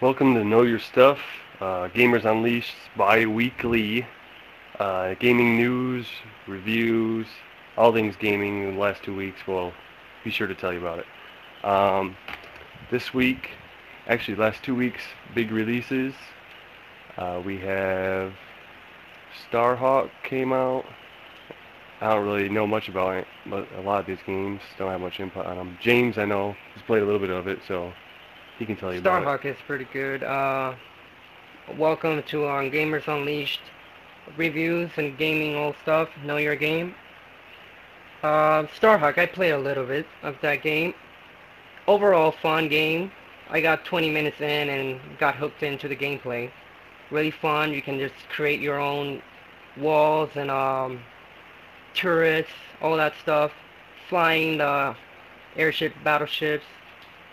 Welcome to Know Your Stuff, Gamers Unleashed bi-weekly gaming news, reviews, all things gaming in the last 2 weeks. We'll be sure to tell you about it. This week, actually last 2 weeks, big releases. We have Starhawk came out. I don't really know much about it, but a lot of these games don't have much input on them. James, I know, has played a little bit of it, so he can tell you about it. Starhawk is pretty good. Welcome to Gamers Unleashed reviews and gaming all stuff. Know your game. Starhawk, I played a little bit of that game. Overall, fun game. I got 20 minutes in and got hooked into the gameplay. Really fun. You can just create your own walls and turrets, all that stuff. Flying the airship, battleships.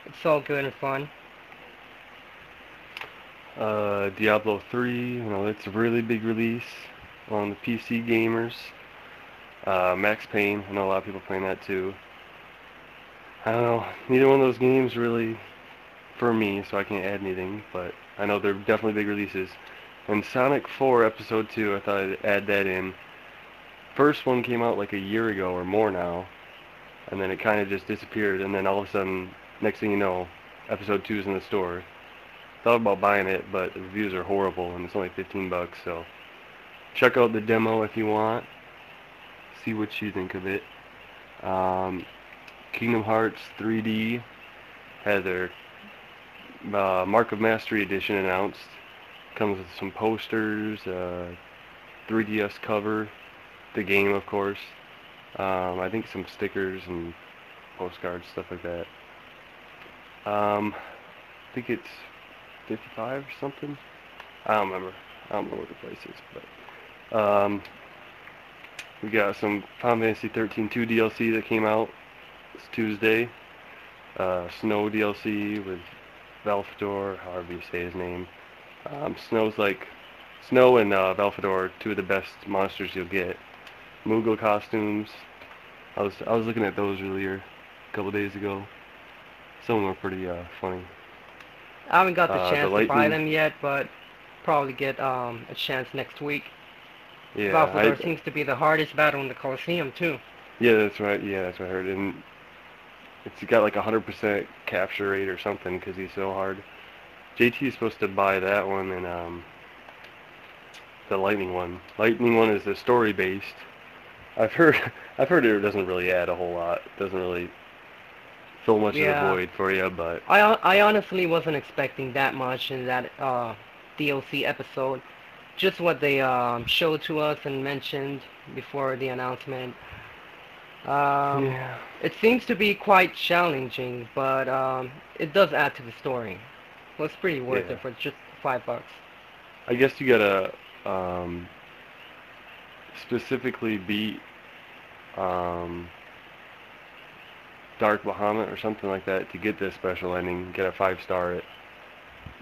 It's all good and fun. Diablo 3, it's a really big release on the PC gamers. Max Payne, I know a lot of people playing that too. I don't know, neither one of those games really for me, so I can't add anything, but I know they're definitely big releases. And Sonic 4 Episode 2, I thought I'd add that in. First one came out like a year ago or more now, and then it kind of just disappeared, and then all of a sudden, next thing you know, Episode 2 is in the store. Thought about buying it, but the reviews are horrible, and it's only $15, so check out the demo if you want. See what you think of it. Kingdom Hearts 3D had their Mark of Mastery edition announced. Comes with some posters, 3DS cover, the game of course. I think some stickers and postcards, stuff like that. I think it's 55 or something. I don't remember. I don't know what the price is, but we got some Final Fantasy 13 2 DLC that came out this Tuesday. Snow DLC with Valfador, however you say his name. Snow and Valfador, two of the best monsters you'll get. Moogle costumes. I was looking at those earlier, a couple days ago. Some of them are pretty funny. I haven't got the chance to buy Lightning. them yet, but probably get a chance next week. Yeah, Valfador seems to be the hardest battle in the Colosseum too. yeah, that's right. Yeah, that's what I heard. And it's got like 100% capture rate or something because he's so hard. JT is supposed to buy that one and the Lightning one. Lightning one is the story based. I've heard it doesn't really add a whole lot. It doesn't really fill much of the void for you, but I honestly wasn't expecting that much in that DLC episode. Just what they showed to us and mentioned before the announcement. yeah. It seems to be quite challenging, but it does add to the story. Well, it's pretty worth it for just $5. I guess you gotta specifically beat Dark Bahamut or something like that to get this special ending. Get a 5-star it.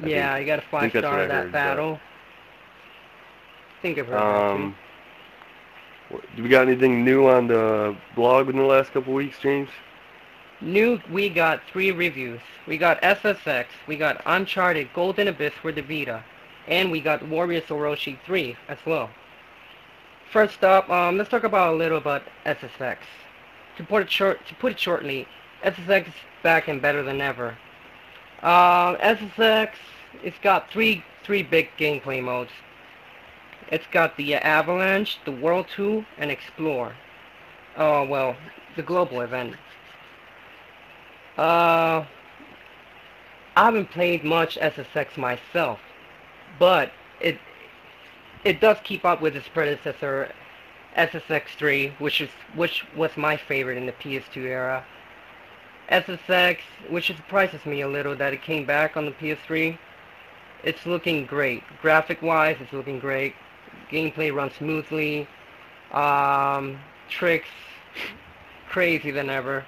Yeah, you got a 5-star that battle. I think I've heard that too. Do we got anything new on the blog in the last couple weeks, James? New, we got 3 reviews. We got SSX, we got Uncharted Golden Abyss for the Vita, and we got Warriors Orochi 3 as well. First up, let's talk about a little about SSX. To put it shortly, SSX is back and better than ever. SSX, it's got three big gameplay modes. It's got the Avalanche, the World Tour, and Explore. Well, the global event. I haven't played much SSX myself, but it does keep up with its predecessor, SSX3, which was my favorite in the PS2 era. SSX, which surprises me a little that it came back on the PS3. It's looking great. Graphic-wise, it's looking great. Gameplay runs smoothly. Tricks, crazy than ever.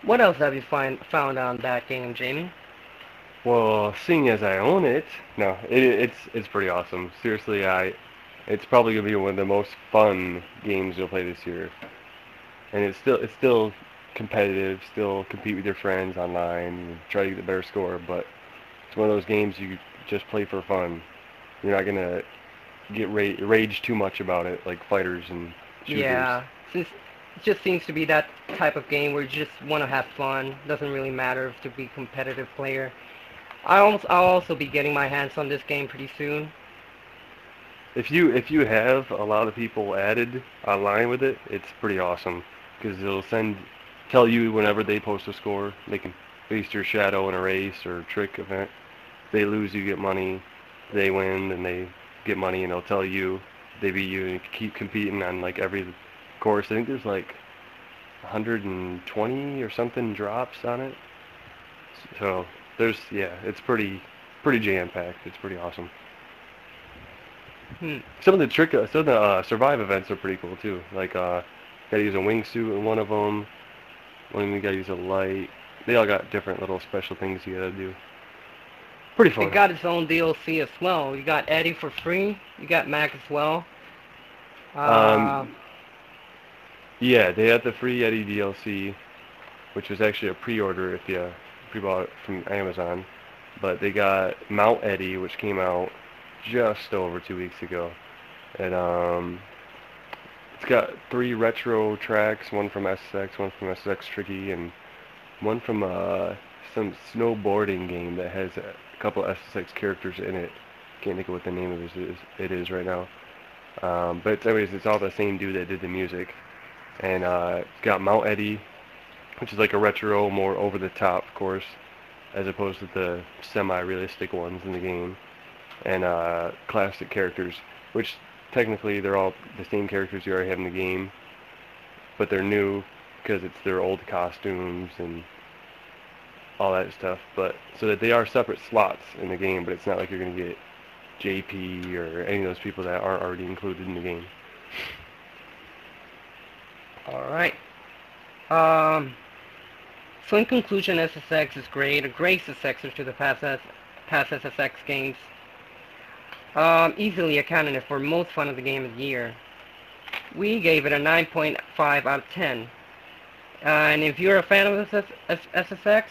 What else have you found on that game, Jamie? Well, seeing as I own it, no, it's pretty awesome. Seriously, it's probably gonna be one of the most fun games you'll play this year, and it's still competitive, still compete with your friends online, and try to get the better score. But it's one of those games you just play for fun. You're not gonna get rage too much about it, like fighters and shooters. Yeah, since it just seems to be that type of game where you just want to have fun. Doesn't really matter if to be competitive player. I'll also be getting my hands on this game pretty soon. If you have a lot of people added online with it, it's pretty awesome because they'll tell you whenever they post a score. They can face your shadow in a race or trick event. They lose, you get money. They win, and they get money, and they'll tell you they beat you, and you keep competing on like every course. I think there's like 120 or something drops on it. So it's pretty jam packed. It's pretty awesome. Hmm. Some of the survive events are pretty cool too. Like gotta use a wingsuit in one of them. One of them you gotta use a light. They all got different little special things you gotta do. Pretty It fun. got its own DLC as well. You got Eddie for free. You got Mac as well. Uh, Um, yeah, they had the free Eddie DLC, which was actually a pre-order if you pre-bought it from Amazon. But they got Mount Eddie, which came out just over 2 weeks ago, and it's got 3 retro tracks, one from SX, one from SX Tricky, and one from some snowboarding game that has a couple SSX characters in it. Can't think of what the name of it is right now. But anyways, it's all the same dude that did the music. And it's got Mount Eddie, which is like a retro, more over the top course, as opposed to the semi-realistic ones in the game. And classic characters, which technically they're all the same characters you already have in the game, but they're new because it's their old costumes and all that stuff. But so that they are separate slots in the game, but it's not like you're gonna get JP or any of those people that aren't already included in the game. all right. Um, so in conclusion, SSX is great. A great successor to the past SSX games. Easily accounted for most fun of the game of the year. We gave it a 9.5 out of 10. And if you're a fan of SSX,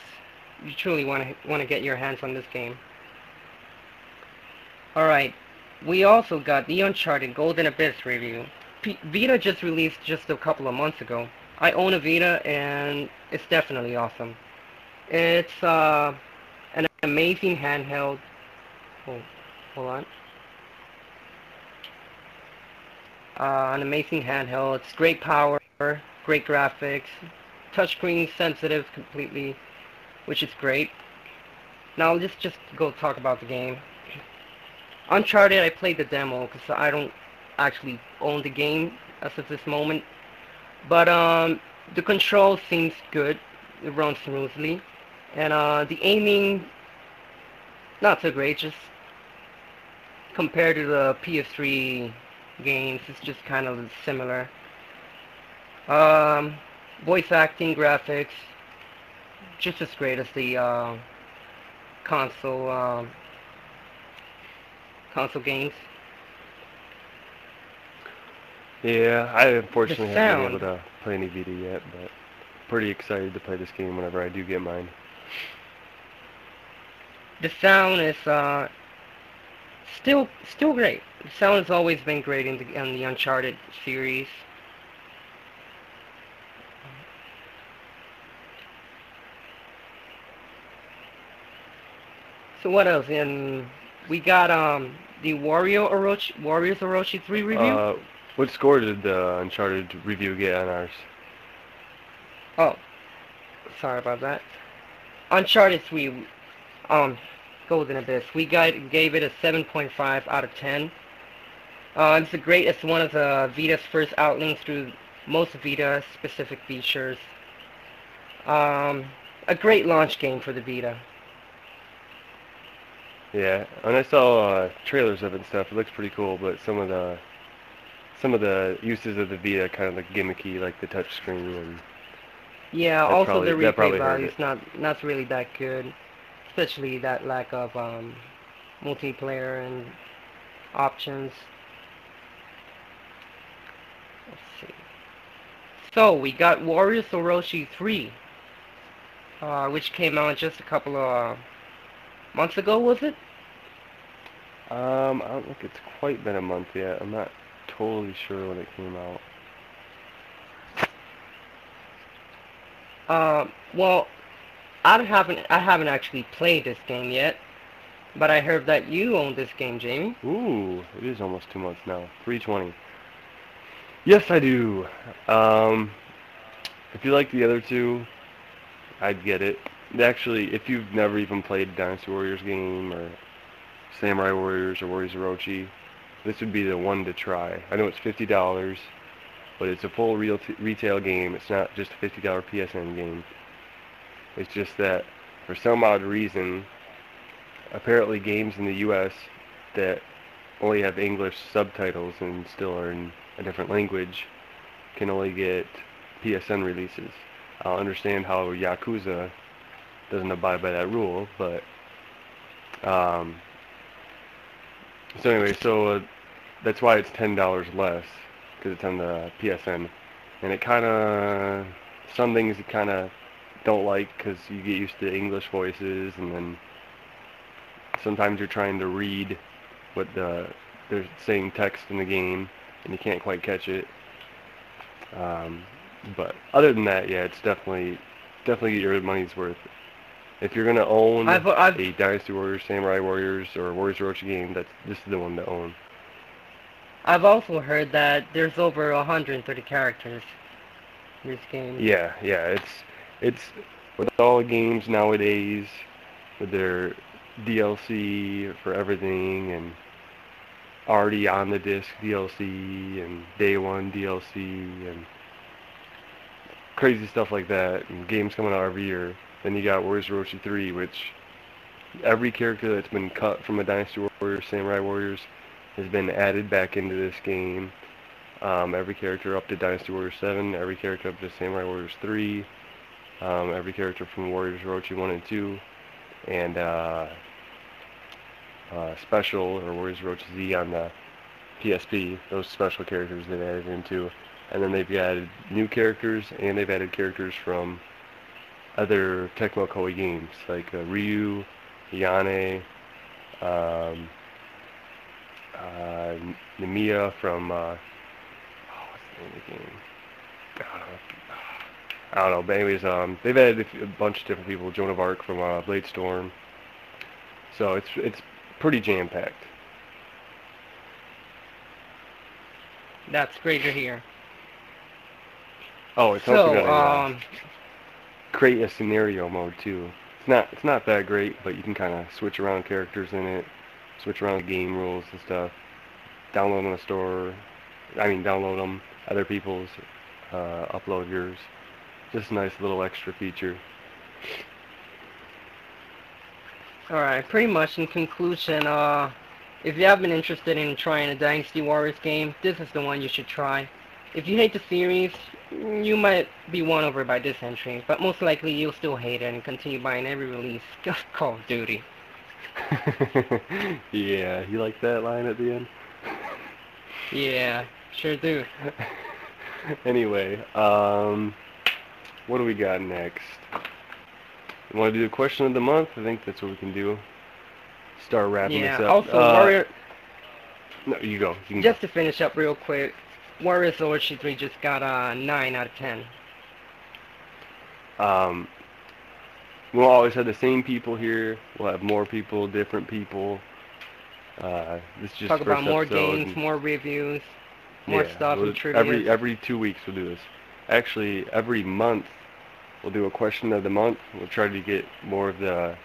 you truly want to get your hands on this game. All right. We also got the Uncharted Golden Abyss review. Vita just released just a couple of months ago. I own a Vita and it's definitely awesome. It's an amazing handheld. Oh, hold on. An amazing handheld. It's great power, great graphics, touchscreen sensitive completely, which is great. Now let's just go talk about the game. Uncharted, I played the demo because I don't actually own the game as of this moment. But the control seems good. It runs smoothly. And the aiming, not so great. Just compared to the PS3 games, it's just kind of similar. Um, Voice acting, graphics, just as great as the console console games. Yeah, I The unfortunately haven't been able sound, to play any Vita yet, but pretty excited to play this game whenever I do get mine. the sound is still great. The sound has always been great in the Uncharted series. So what else? And we got the Warriors Orochi 3 review. Uh, what score did the Uncharted review get on ours? Oh, sorry about that. Uncharted 3, um, Golden Abyss. Gave it a 7.5 out of 10. It's one of the Vita's first outlinks through most Vita specific features. Um, a great launch game for the Vita. Yeah, and I saw trailers of it and stuff. It looks pretty cool, but some of the uses of the Vita kind of like gimmicky, like the touch screen, and Yeah, also the that replay probably hurt value it. is not really that good, especially that lack of multiplayer and options. Let's see. So we got Warriors Orochi 3, which came out just a couple of months ago, was it? I don't think it's quite been a month yet. I'm not totally sure when it came out. Well, I haven't actually played this game yet, but I heard that you own this game, Jamie. Ooh, it is almost 2 months now. 320. Yes, I do. Um, if you like the other two, I'd get it. Actually, if you've never even played Dynasty Warriors game or Samurai Warriors or Warriors Orochi, this would be the one to try. I know it's $50, but it's a full retail game. It's not just a $50 PSN game. It's just that for some odd reason, apparently games in the U.S. that only have English subtitles and still are in a different language can only get PSN releases. I'll understand how Yakuza doesn't abide by that rule, but um, so that's why it's $10 less because it's on the PSN, and it kind of some things you kind of don't like because you get used to English voices, and then sometimes you're trying to read what they're saying text in the game, and you can't quite catch it. But other than that, yeah, it's definitely get your money's worth. If you're gonna own I've a Dynasty Warriors, Samurai Warriors, or Warriors Orochi game, this is the one to own. I've also heard that there's over 130 characters in this game. Yeah, it's with all the games nowadays with their DLC for everything and already on the disc DLC and day one DLC and crazy stuff like that, and games coming out every year. Then you got Warriors Orochi 3, which every character that's been cut from a Dynasty Warriors, Samurai Warriors, has been added back into this game. Every character up to Dynasty Warriors 7, every character up to Samurai Warriors 3, every character from Warriors Orochi 1 and 2, and Special, or Warriors Orochi Z on the PSP, those special characters they've added into. And then they've added new characters, and they've added characters from other Tecmo Koei games, like Ryu, Yane, um, Namiya from, what's the name of the game? I don't know, but anyways, they've added a bunch of different people, Joan of Arc from Blade Storm, so it's pretty jam-packed. That's great to hear. Oh, it's also So, got a create a scenario mode too. It's not that great, but you can kind of switch around characters in it, switch around game rules and stuff. Download them in the store. Download them, other people's, upload yours. Just a nice little extra feature. alright, pretty much in conclusion, if you have been interested in trying a Dynasty Warriors game, this is the one you should try. If you hate the series, you might be won over by this entry, but most likely you'll still hate it and continue buying every release of Call of Duty. Yeah, you like that line at the end? Yeah, sure do. Anyway, what do we got next? You want to do the question of the month? I think that's what we can do. Start wrapping this up. Also, Warrior... No, you go. You can just to finish up real quick, Warriors Orochi 3 just got a 9 out of 10. We'll always have the same people here. We'll have more people, different people. This is just talk about more games, and, more reviews, more stuff and trivia. Every 2 weeks we'll do this. Actually, every month we'll do a question of the month. We'll try to get more of the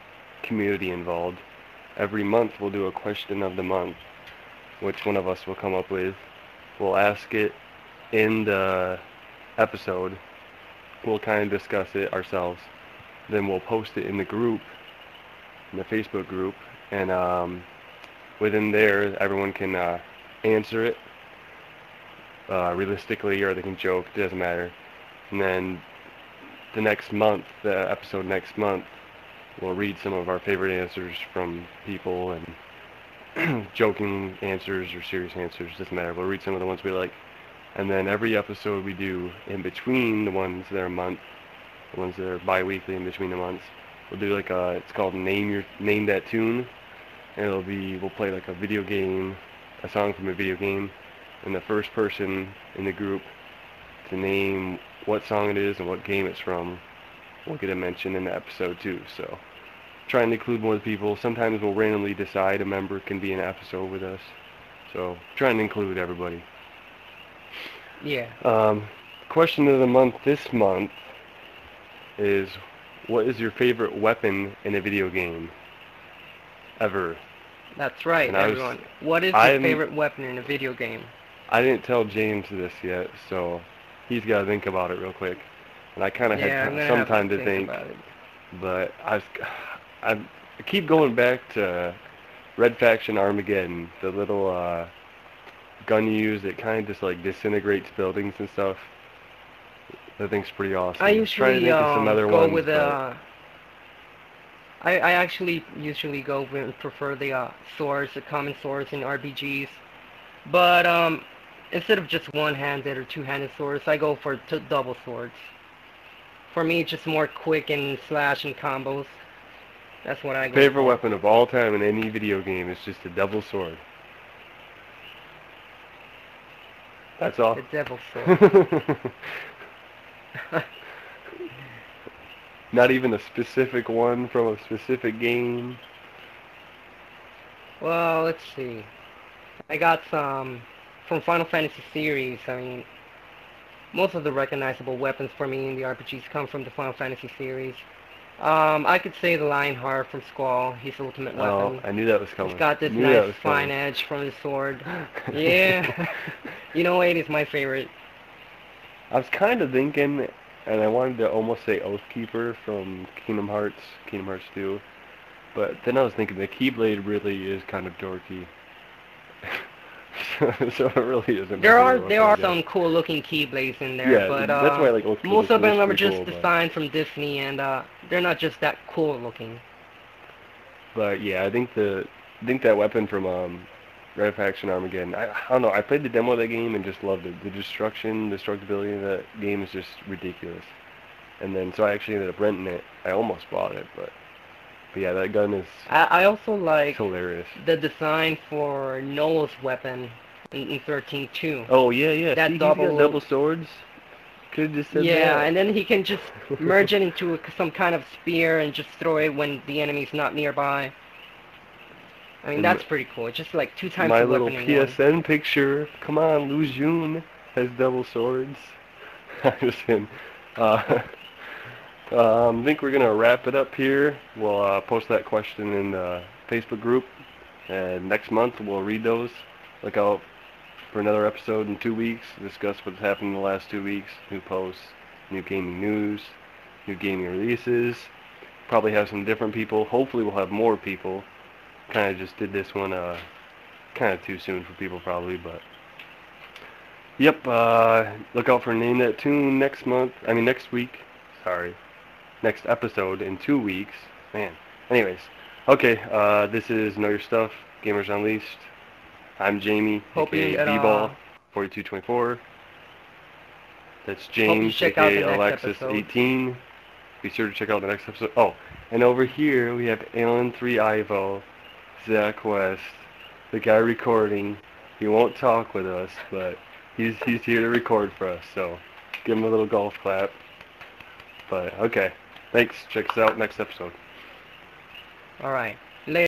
community involved. Every month we'll do a question of the month, which one of us will come up with. We'll ask it in the episode. We'll kind of discuss it ourselves. Then we'll post it in the group, in the Facebook group, and within there, everyone can answer it realistically, or they can joke. It doesn't matter. And then the next month, the episode next month, we'll read some of our favorite answers from people and joking answers or serious answers. Doesn't matter. We'll read some of the ones we like, And then every episode we do in between the ones that are month, the ones that are bi-weekly in between the months, we'll do like it's called Name That Tune, and we'll play like a video game, a song from a video game, and the first person in the group to name what song it is and what game it's from will get a mention in the episode too. So trying to include more people. Sometimes we'll randomly decide a member can be in an episode with us. So trying to include everybody. Yeah. Question of the month this month is, what is your favorite weapon in a video game ever? That's right, And everyone. What is your favorite weapon in a video game? I didn't tell James this yet, so he's got to think about it real quick. And I kind of had some time to think about it. But I keep going back to Red Faction Armageddon, the little gun you use that kind of just like disintegrates buildings and stuff. That thing's pretty awesome. I usually go with I actually usually go and prefer the swords, the common swords in RPGs. But instead of just one-handed or two-handed swords, I go for double swords. For me, it's just more quick and slash and combos. That's what I go Favorite for. weapon of all time in any video game is just a double sword. That's all. The devil sword. Not even a specific one from a specific game. Well, let's see. I got some from Final Fantasy series. I mean, most of the recognizable weapons for me in the RPGs come from the Final Fantasy series. I could say the Lionheart from Squall, his ultimate weapon. Oh, I knew that was coming. It's got this nice fine edge from the sword. Yeah. You know, it is my favorite. I was kind of thinking, and I wanted to almost say Oathkeeper from Kingdom Hearts 2, but then I was thinking the Keyblade really is kind of dorky. So it really isn't. There are some cool looking Keyblades in there, yeah, but that's why I like Oathkeeper. most of them are just designed from Disney, and they're not just that cool looking. But yeah, I think that weapon from Red Faction Armageddon. I don't know. I played the demo of that game and just loved it. The destructibility of that game is just ridiculous. And then so I actually ended up renting it. I almost bought it, but yeah, that gun is. I also like hilarious. The design for Noel's weapon in 13 too. Oh yeah. That See, double swords. Could have just said that. Yeah, and then he can just merge it into some kind of spear and just throw it when the enemy's not nearby. I mean, that's pretty cool. It's just like 2 times my the weapon little in one. PSN picture. Come on, Lu Jun has double swords. I'm just kidding. I think we're gonna wrap it up here. We'll post that question in the Facebook group, and next month we'll read those. Look out for another episode in 2 weeks. Discuss what's happened in the last 2 weeks. New posts, new gaming news, new gaming releases. Probably have some different people. Hopefully we'll have more people. Kind of just did this one kind of too soon for people probably, but yep. Look out for Name That Tune next week. Sorry. Next episode in 2 weeks. Man. Anyways. Okay, this is Know Your Stuff, Gamers Unleashed. I'm Jamie, aka B-Ball, 4224. That's James, aka Alexis, 18. Be sure to check out the next episode. Oh, and over here we have Alan 3 Ivo, Zach West, the guy recording. He won't talk with us, but he's here to record for us, so give him a little golf clap. But okay. Thanks. Check us out next episode. All right.